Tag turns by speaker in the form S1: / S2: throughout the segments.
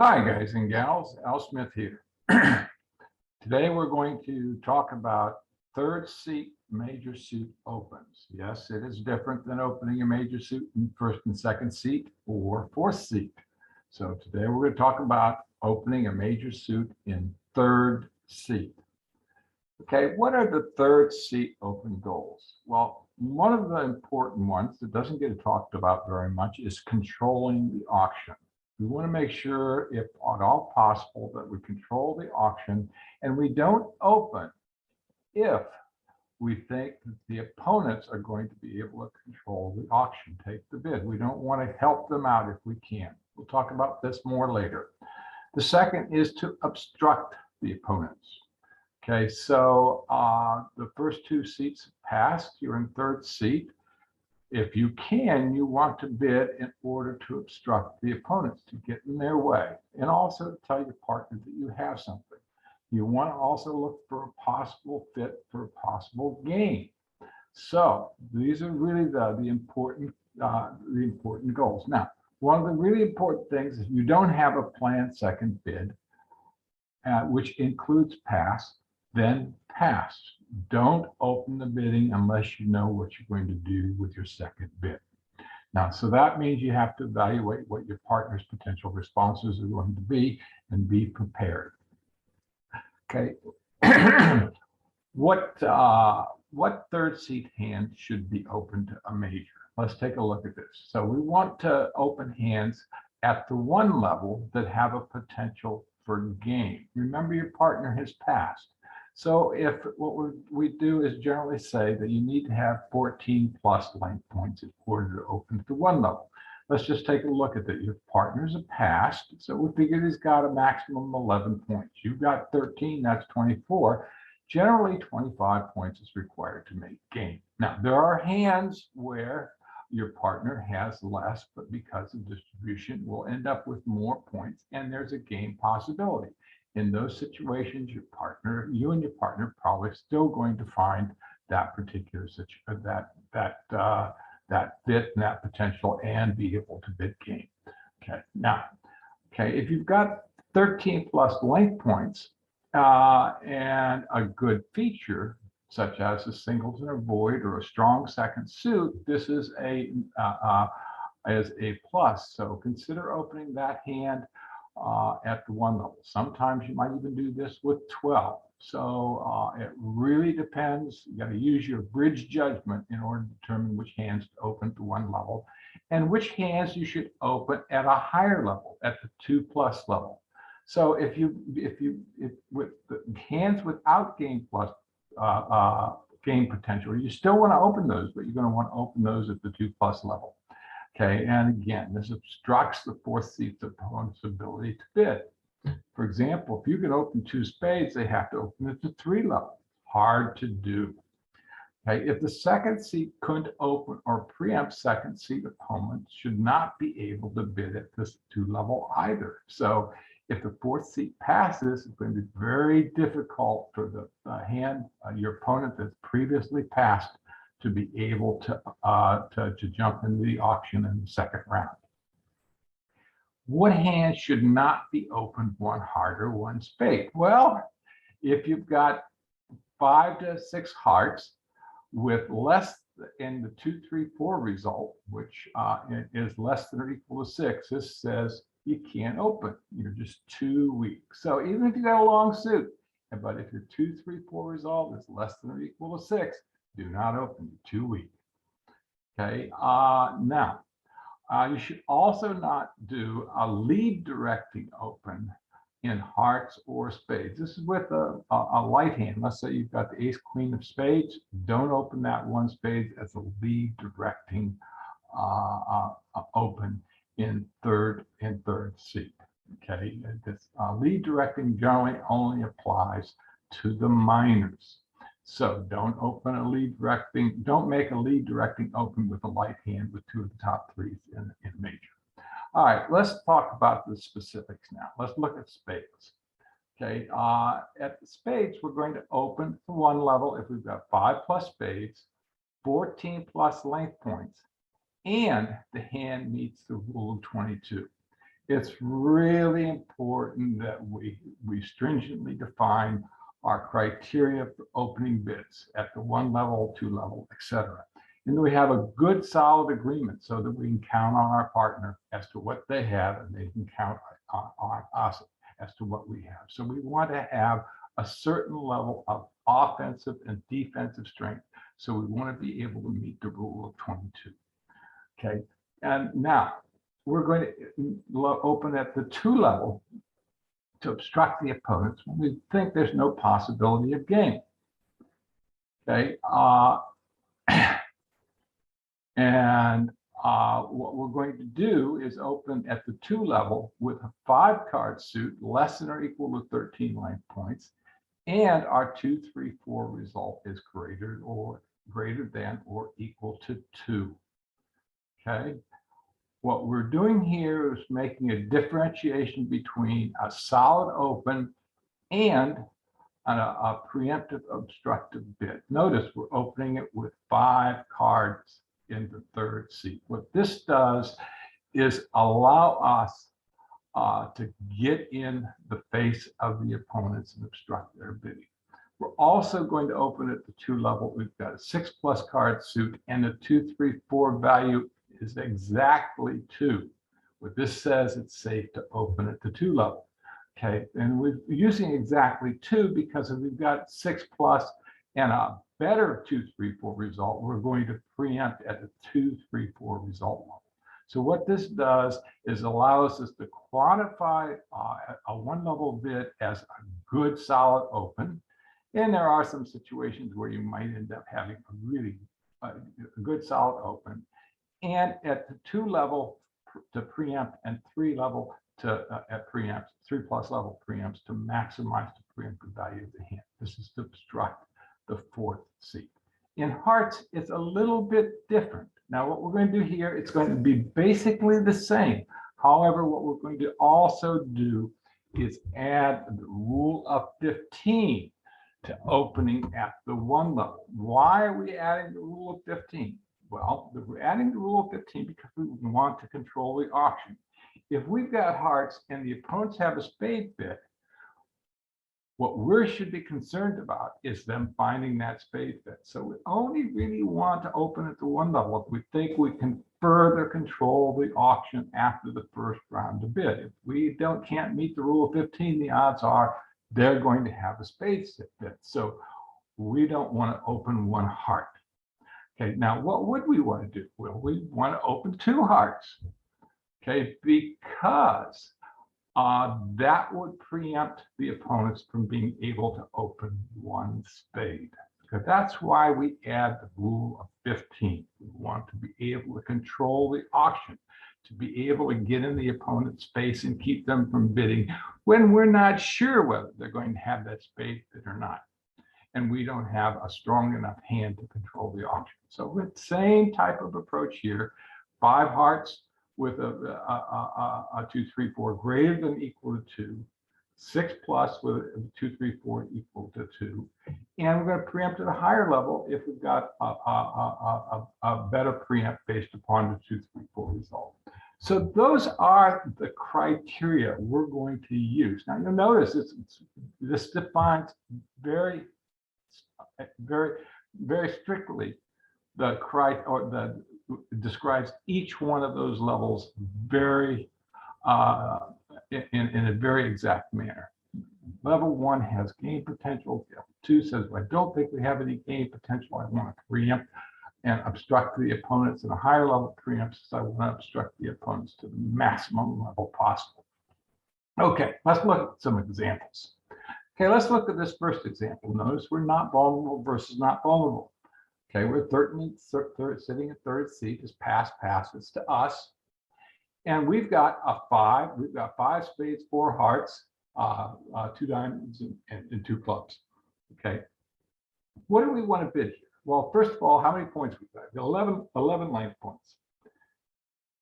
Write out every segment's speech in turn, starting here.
S1: Hi, guys and gals. Al Smith here. Today, we're going to talk about third seat major suit opens. Yes, it is different than opening a major suit in first and second seat or fourth seat. So today, we're going to talk about opening a major suit in third seat. Okay, what are the third seat open goals? Well, one of the important ones that doesn't get talked about very much is controlling the auction. We want to make sure, if at all possible, that we control the auction and we don't open if we think that the opponents are going to be able to control the auction, take the bid. We don't want to help them out if we can. We'll talk about this more later. The second is to obstruct the opponents. Okay, so the first two seats passed, you're in third seat. If you can, you want to bid in order to obstruct the opponents, to get in their way, and also to tell your partner that you have something. You want to also look for a possible fit for a possible gain. So these are really the important goals. Now, one of the really important things is you don't have a planned second bid, which includes pass, then pass. Don't open the bidding unless you know what you're going to do with your second bid. Now, so that means you have to evaluate what your partner's potential responses are going to be and be prepared. Okay. What third seat hand should be open to a major? Let's take a look at this. So we want to open hands at the one level that have a potential for gain. Remember, your partner has passed. So if what we do is generally say that you need to have 14 plus length points in order to open to one level. Let's just take a look at that. Your partner's a passed, so we figure he's got a maximum of 11 points. You've got 13, that's 24. Generally, 25 points is required to make gain. Now, there are hands where your partner has less, but because of distribution, will end up with more points, and there's a gain possibility. In those situations, you and your partner probably still going to find that particular situation, that fit and that potential, and be able to bid gain. Okay, now, if you've got 13 plus length points and a good feature, such as a singles and a void or a strong second suit, this is a plus. So consider opening that hand at the one level. Sometimes you might even do this with 12. So it really depends. You got to use your bridge judgment in order to determine which hands to open to one level and which hands you should open at a higher level, at the 2+ level. So if with the hands without gain plus gain potential, you still want to open those, but you're going to want to open those at the 2+ level. Okay, and again, this obstructs the fourth seat's opponent's ability to bid. For example, if you can open 2 spades, they have to open at the 3 level. Hard to do. Okay, if the second seat couldn't open or preempt second seat opponents, should not be able to bid at this 2 level either. So if the fourth seat passes, it's going to be very difficult for the hand, your opponent that's previously passed, to be able to jump into the auction in the second round. What hand should not be opened one heart or one spade? Well, if you've got 5 to 6 hearts with less in the 2, 3, 4 result, which is less than or equal to 6, this says you can't open. You're just too weak. So even if you got a long suit, but if your 2, 3, 4 result is less than or equal to 6, do not open. You're too weak. Okay. Now, you should also not do a lead directing open in hearts or spades. This is with a light hand. Let's say you've got the ace queen of spades. Don't open that one spade as a lead directing open in third seat. Okay. This lead directing generally only applies to the minors. So don't open a lead directing, don't make a lead directing open with a light hand with 2 of the top 3s in major. All right, let's talk about the specifics now. Let's look at spades. Okay, at the spades, we're going to open to one level if we've got 5+ spades, 14+ length points, and the hand meets the rule of 22. it's really important that we stringently define our criteria for opening bids at the 1 level, 2 level, etc. And we have a good solid agreement so that we can count on our partner as to what they have, and they can count on us as to what we have. So we want to have a certain level of offensive and defensive strength. So we want to be able to meet the rule of 22. Okay, and now we're going to open at the 2 level to obstruct the opponents when we think there's no possibility of game. Okay, and what we're going to do is open at the 2 level with a 5-card suit less than or equal to 13 life points, and our 2, 3, 4 result is greater than or equal to 2. Okay. What we're doing here is making a differentiation between a solid open and a preemptive obstructive bid. Notice we're opening it with 5 cards in the 3rd seat. What this does is allow us to get in the face of the opponents and obstruct their bidding. We're also going to open at the 2 level. We've got a 6+ card suit, and the 2, 3, 4 value is exactly 2. What this says, it's safe to open at the 2 level. Okay, and we're using exactly 2 because if we've got 6+ and a better 2, 3, 4 result, we're going to preempt at the 2, 3, 4 result level. So what this does is allows us to quantify a 1 level bid as a good solid open. And there are some situations where you might end up having a really good solid open. And at the 2 level to preempt and 3 level to preempt, 3+ level preempts to maximize the preemptive value of the hand. This is to obstruct the 4th seat. In hearts, it's a little bit different. Now, what we're going to do here, it's going to be basically the same. However, what we're going to also do is add the rule of 15 to opening at the 1 level. Why are we adding the rule of 15? Well, we're adding the rule of 15 because we want to control the auction. If we've got hearts and the opponents have a spade bid, what we should be concerned about is them finding that spade bid. So we only really want to open at the 1 level if we think we can further control the auction after the 1st round of bid. If we can't meet the rule of 15, the odds are they're going to have a spade bid. So we don't want to open 1 heart. Okay, now what would we want to do? Well, we want to open 2 hearts. Okay, because that would preempt the opponents from being able to open 1 spade. So that's why we add the rule of 15. We want to be able to control the auction, to be able to get in the opponent's face and keep them from bidding when we're not sure whether they're going to have that spade bid or not. And we don't have a strong enough hand to control the auction. So with the same type of approach here, 5 hearts with a 2, 3, 4 greater than or equal to 2, 6+ with a 2, 3, 4 equal to 2. And we're going to preempt at a higher level if we've got a better preempt based upon the 2, 3, 4 result. So those are the criteria we're going to use. Now you'll notice this defines very strictly describes each one of those levels very in a very exact manner. Level 1 has game potential. Level 2 says, well, I don't think we have any game potential. I want to preempt and obstruct the opponents. And a higher level preempts, so I want to obstruct the opponents to the maximum level possible. Okay, let's look at some examples. Okay, let's look at this first example. Notice we're not vulnerable versus not vulnerable. Okay, we're sitting in 3rd seat. Is pass passes to us. And we've got a 5. We've got 5 spades, 4 hearts, 2 diamonds, and 2 clubs. Okay, what do we want to bid here? Well, first of all, how many points we've got? 11 length points.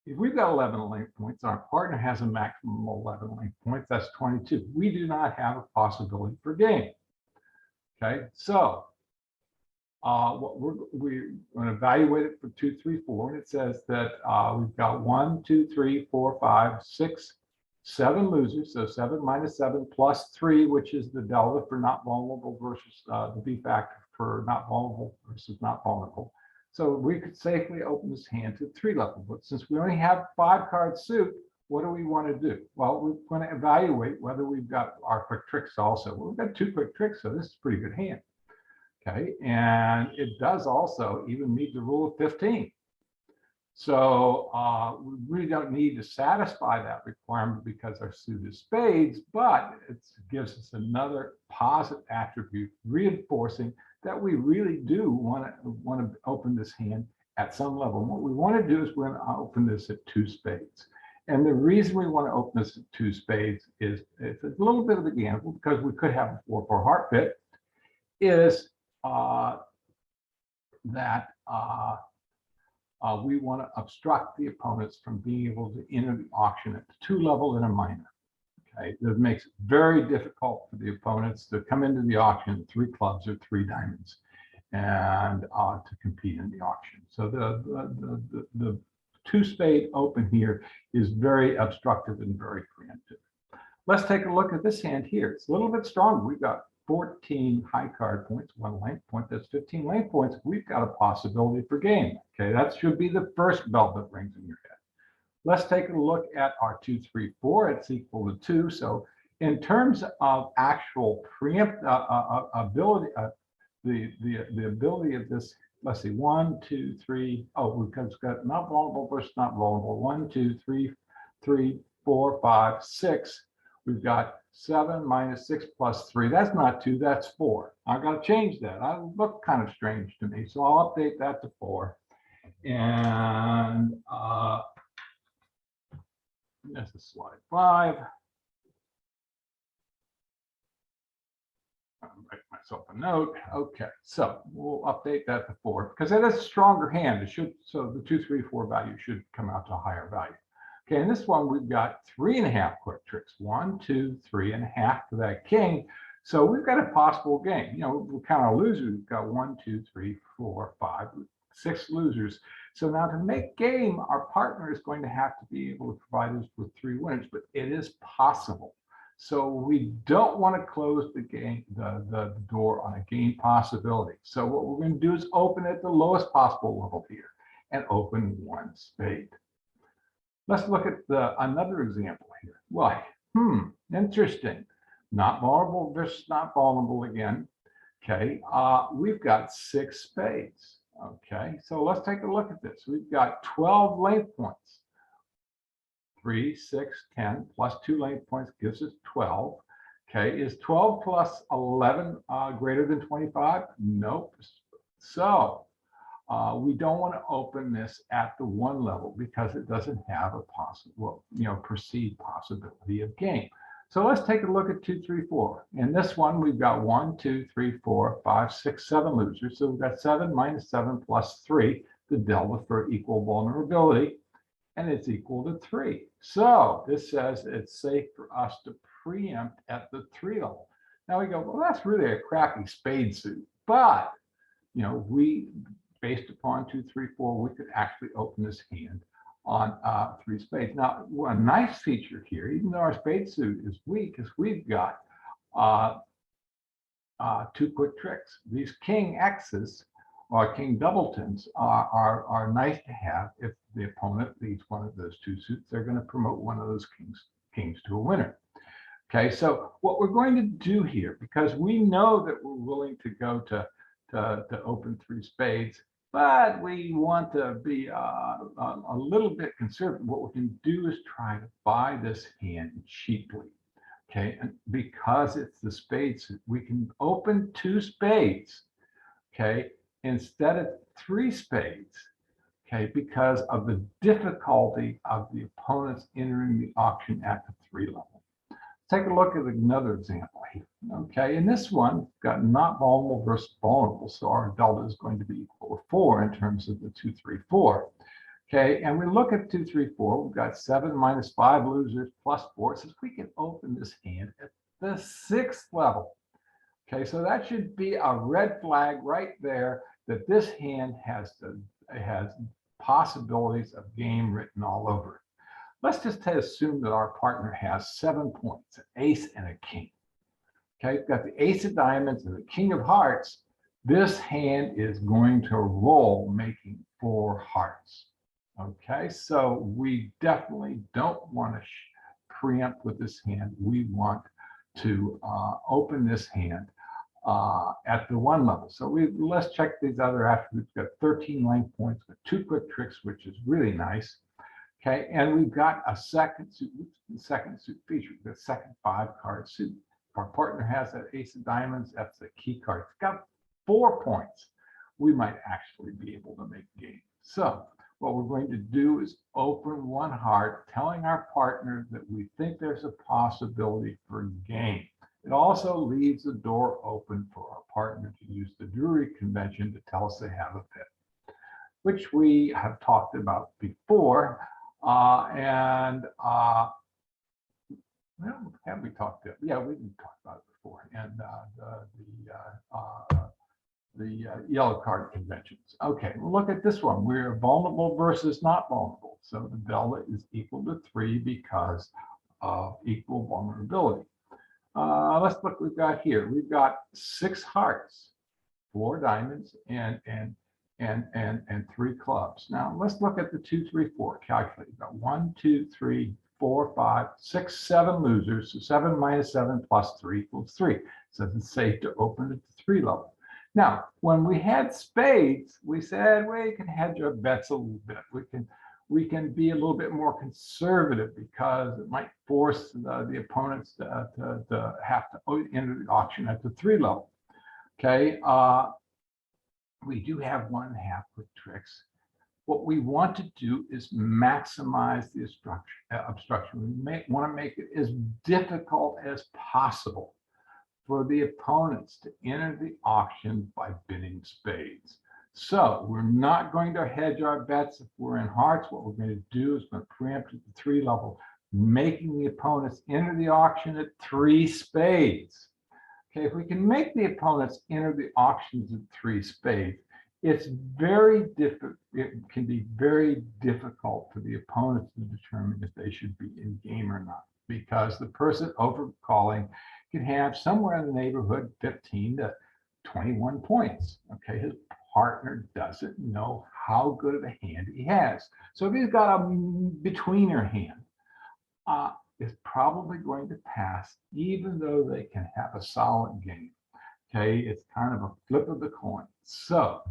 S1: If we've got 11 length points, our partner has a maximum of 11 length points. That's 22. We do not have a possibility for game. Okay, so what we're going to evaluate it for 2, 3, 4, and it says that we've got 1, 2, 3, 4, 5, 6 7 losers, so 7 minus 7 plus 3, which is the delta for not vulnerable versus the B factor for not vulnerable versus not vulnerable. So we could safely open this hand to 3 level, but since we only have 5-card suit, what do we want to do? Well, we're going to evaluate whether we've got our quick tricks also. Well, we've got 2 quick tricks, so this is a pretty good hand. Okay, and it does also even meet the rule of 15. So we really don't need to satisfy that requirement because our suit is spades, but it gives us another positive attribute reinforcing that we really do want to open this hand at some level. And what we want to do is we're going to open this at 2 spades. And the reason we want to open this at 2 spades is it's a little bit of a gamble because we could have a 4-4 heart fit, is that we want to obstruct the opponents from being able to enter the auction at the 2 level in a minor. Okay, that makes it very difficult for the opponents to come into the auction 3 clubs or 3 diamonds and to compete in the auction. So the 2 spade open here is very obstructive and very preemptive. Let's take a look at this hand here. It's a little bit stronger. We've got 14 high card points, 1 length point, that's 15 length points. We've got a possibility for game. Okay, that should be the first bell that rings in your head. Let's take a look at our 2, 3, 4. It's equal to 2. So in terms of actual preempt ability, the ability of this, let's see, 1, 2, 3. Oh, we've got not vulnerable versus not vulnerable. 1, 2, 3, 3, 4, 5, 6. We've got 7 minus 6 plus 3. That's not 2, that's 4. I've got to change that. That looked kind of strange to me. So I'll update that to 4. And this is slide 5. I'll write myself a note. Okay, so we'll update that to 4 because it is a stronger hand. It should, so the 2, 3, 4 value should come out to a higher value. Okay, in this one, we've got 3.5 quick tricks. 1, 2, 3.5 for that king. So we've got a possible game. You know, we count our losers. We've got 1, 2, 3, 4, 5, 6 losers. So now to make game, our partner is going to have to be able to provide us with 3 winners, but it is possible. So we don't want to close the game, the door on a game possibility. So what we're going to do is open at the lowest possible level here and open 1 spade. Let's look at another example here. Well, interesting. Not vulnerable versus not vulnerable again. Okay, we've got 6 spades. Okay, so let's take a look at this. We've got 12 length points. 3, 6, 10 plus 2 length points gives us 12. Okay, is 12 plus 11 greater than 25? Nope. So we don't want to open this at the 1 level because it doesn't have a possible, perceived possibility of game. So let's take a look at 2, 3, 4. In this one, we've got 1, 2, 3, 4, 5, 6, 7 losers. So we've got 7 minus 7 plus 3, the delta for equal vulnerability, and it's equal to 3. So this says it's safe for us to preempt at the 3 level. Now we go, well, that's really a crappy spade suit, but based upon 2, 3, 4, we could actually open this hand on 3 spades. Now, a nice feature here, even though our spade suit is weak, is we've got 2 quick tricks. These king X's or king doubletons are nice to have if the opponent leads one of those 2 suits. They're going to promote one of those kings to a winner. Okay, so what we're going to do here, because we know that we're willing to go to open 3 spades, but we want to be a little bit conservative. What we can do is try to buy this hand cheaply. Okay, and because it's the spades, we can open 2 spades. Okay, instead of 3 spades. Okay, because of the difficulty of the opponents entering the auction at the 3 level. Take a look at another example here. Okay, in this one, we've got not vulnerable versus vulnerable. So our delta is going to be equal to 4 in terms of the 2, 3, 4. Okay, and we look at 2, 3, 4. We've got 7 minus 5 losers plus 4. It says we can open this hand at the 6th level. Okay, so that should be a red flag right there that this hand has possibilities of game written all over it. Let's just assume that our partner has 7 points, an ace and a king. Okay, we've got the ace of diamonds and the king of hearts. This hand is going to roll, making 4 hearts. Okay, so we definitely don't want to preempt with this hand. We want to open this hand at the 1 level. So let's check these other attributes. We've got 13 length points with 2 quick tricks, which is really nice. Okay, and we've got a second suit feature, the second 5-card suit. If our partner has that ace of diamonds, that's the key card. It's got 4 points. We might actually be able to make game. So what we're going to do is open 1 heart, telling our partner that we think there's a possibility for game. It also leaves the door open for our partner to use the Drury convention to tell us they have a pit, which we have talked about before. Well, have we talked about? Yeah, we did talk about it before. And the yellow card conventions. Okay, well, look at this one. We're vulnerable versus not vulnerable. So the delta is equal to 3 because of equal vulnerability. Let's look what we've got here. We've got 6 hearts, 4 diamonds, and 3 clubs. Now let's look at the 2, 3, 4. Calculate. We've got 1, 2, 3, 4, 5, 6, 7 losers. So 7 minus 7 plus 3 equals 3. So it's safe to open at the 3 level. Now, when we had spades, we said, well, we can hedge our bets a little bit. We can be a little bit more conservative because it might force the opponents to have to enter the auction at the 3 level. Okay, we do have 1.5 quick tricks. What we want to do is maximize the obstruction. We want to make it as difficult as possible for the opponents to enter the auction by bidding spades. So we're not going to hedge our bets if we're in hearts. What we're going to do is going to preempt at the 3 level, making the opponents enter the auction at 3 spades. Okay, if we can make the opponents enter the auctions at 3 spades, it's very difficult. It can be very difficult for the opponents to determine if they should be in game or not, because the person overcalling can have somewhere in the neighborhood 15 to 21 points. Okay, his partner doesn't know how good of a hand he has. So if he's got a betweener hand, it's probably going to pass, even though they can have a solid game. Okay, it's kind of a flip of the coin. So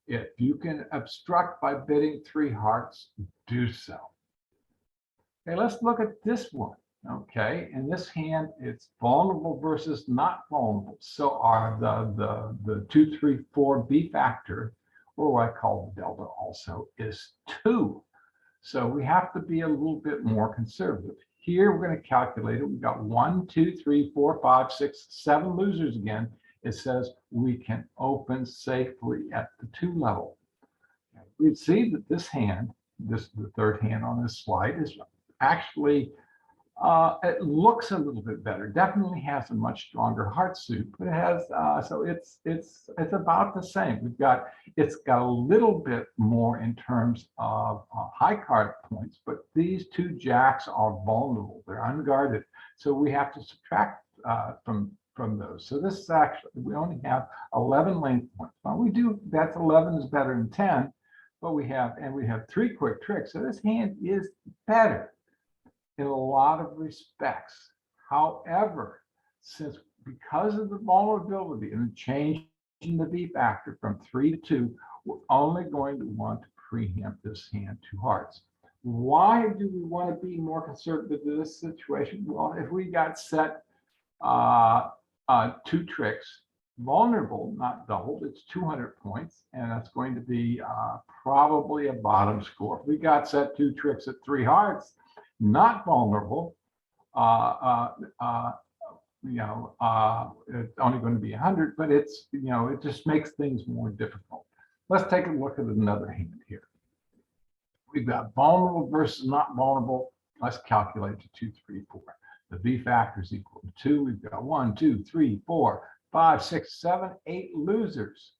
S1: if you can obstruct by bidding 3 hearts, do so. Okay, let's look at this one. Okay, in this hand, it's vulnerable versus not vulnerable. So are the 2, 3, 4 B factor, or what I call the delta also, is 2. So we have to be a little bit more conservative. Here we're going to calculate it. We've got 1, 2, 3, 4, 5, 6, 7 losers again. It says we can open safely at the 2 level. We see that this hand, the 3rd hand on this slide, is actually it looks a little bit better. Definitely has a much stronger heart suit, but it has so it's about the same. It's got a little bit more in terms of high card points, but these 2 jacks are vulnerable. They're unguarded, so we have to subtract from those. So this is actually, we only have 11 length points. Well, we do, that's 11 is better than 10, but we have 3 quick tricks. So this hand is better in a lot of respects. However, because of the vulnerability and the change in the B factor from 3 to 2, we're only going to want to preempt this hand 2 hearts. Why do we want to be more conservative in this situation? Well, if we got set 2 tricks, vulnerable, not doubled, it's 200 points, and that's going to be probably a bottom score. If we got set 2 tricks at 3 hearts, not vulnerable, it's only going to be 100, but it's, it just makes things more difficult. Let's take a look at another hand here. We've got vulnerable versus not vulnerable. Let's calculate the 2, 3, 4. The B factor is equal to 2. We've got 1, 2, 3, 4, 5, 6, 7, 8 losers.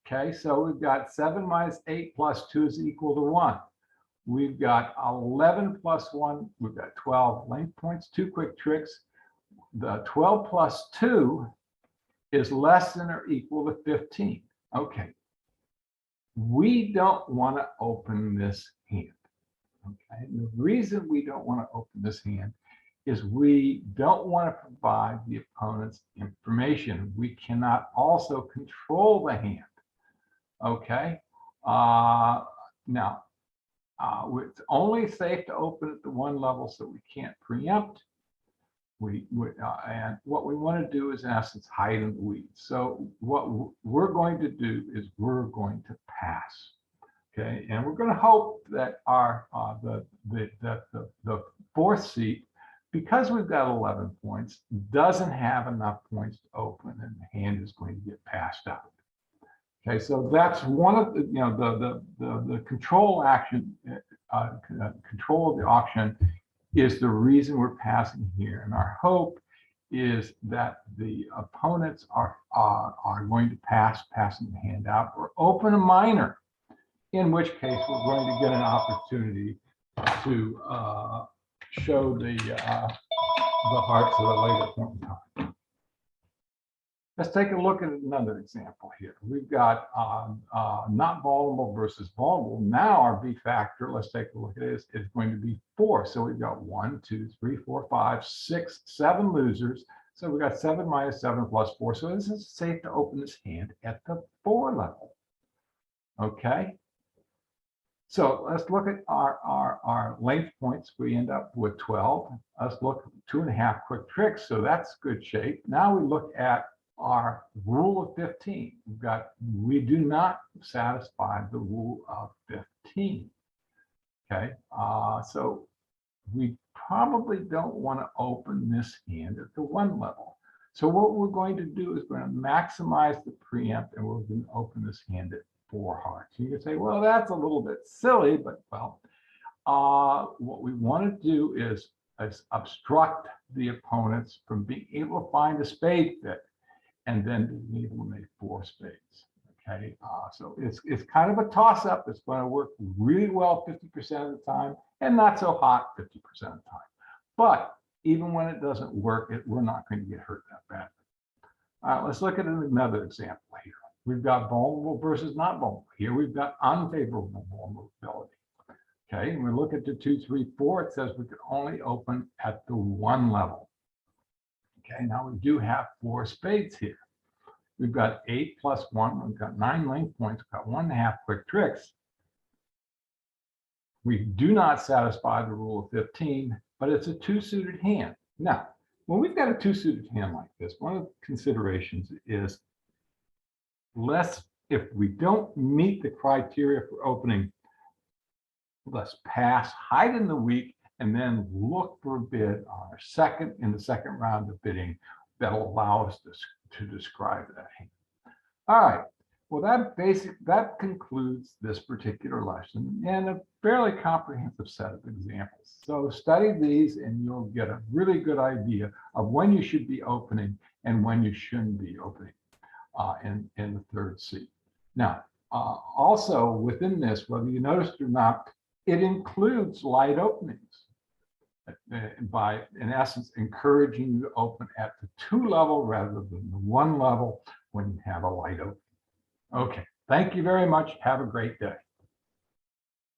S1: Okay, so we've got 7 minus 8 plus 2 is equal to 1. We've got 11 plus 1. We've got 12 length points, 2 quick tricks. The 12 plus 2 is less than or equal to 15. Okay. We don't want to open this hand. Okay. And the reason we don't want to open this hand is we don't want to provide the opponent's information. We cannot also control the hand. Okay. Now, it's only safe to open at the one level, so we can't preempt. And what we want to do is, in essence, hide in the weeds. So what we're going to do is we're going to pass. Okay, and we're going to hope that the fourth seat, because we've got 11 points, doesn't have enough points to open, and the hand is going to get passed out. Okay, so that's one of the control action, control of the auction is the reason we're passing here. And our hope is that the opponents are going to passing the hand out, or open a minor, in which case we're going to get an opportunity to show the hearts at a later point in time. Let's take a look at another example here. We've got not vulnerable versus vulnerable. Now our B factor, let's take a look at it, is going to be 4. So we've got 1, 2, 3, 4, 5, 6, 7 losers. So we've got 7 minus 7 plus 4. So this is safe to open this hand at the 4 level. Okay. So let's look at our length points. We end up with 12. Let's look at 2.5 quick tricks. So that's good shape. Now we look at our rule of 15. We do not satisfy the rule of 15. Okay, so we probably don't want to open this hand at the 1 level. So what we're going to do is we're going to maximize the preempt, and we're going to open this hand at 4 hearts. You can say, well, that's a little bit silly, but well, what we want to do is obstruct the opponents from being able to find a spade fit, and then being able to make 4 spades. Okay, so it's kind of a toss-up. It's going to work really well 50% of the time, and not so hot 50% of the time. But even when it doesn't work, we're not going to get hurt that badly. All right, let's look at another example here. We've got vulnerable versus not vulnerable. Here we've got unfavorable vulnerability. Okay, and we look at the 2, 3, 4. It says we can only open at the 1 level. Okay, now we do have 4 spades here. We've got 8 plus 1. We've got 9 length points. We've got 1.5 quick tricks. We do not satisfy the rule of 15, but it's a 2-suited hand. Now, when we've got a 2-suited hand like this, one of the considerations is if we don't meet the criteria for opening, let's pass, hide in the weak, and then look for a bid on in the second round of bidding that'll allow us to describe that hand. All right. Well, that concludes this particular lesson and a fairly comprehensive set of examples. So study these and you'll get a really good idea of when you should be opening and when you shouldn't be opening in the third seat. Now, also within this, whether you noticed or not, it includes light openings by, in essence, encouraging you to open at the 2 level rather than the 1 level when you have a light open. Okay, thank you very much. Have a great day.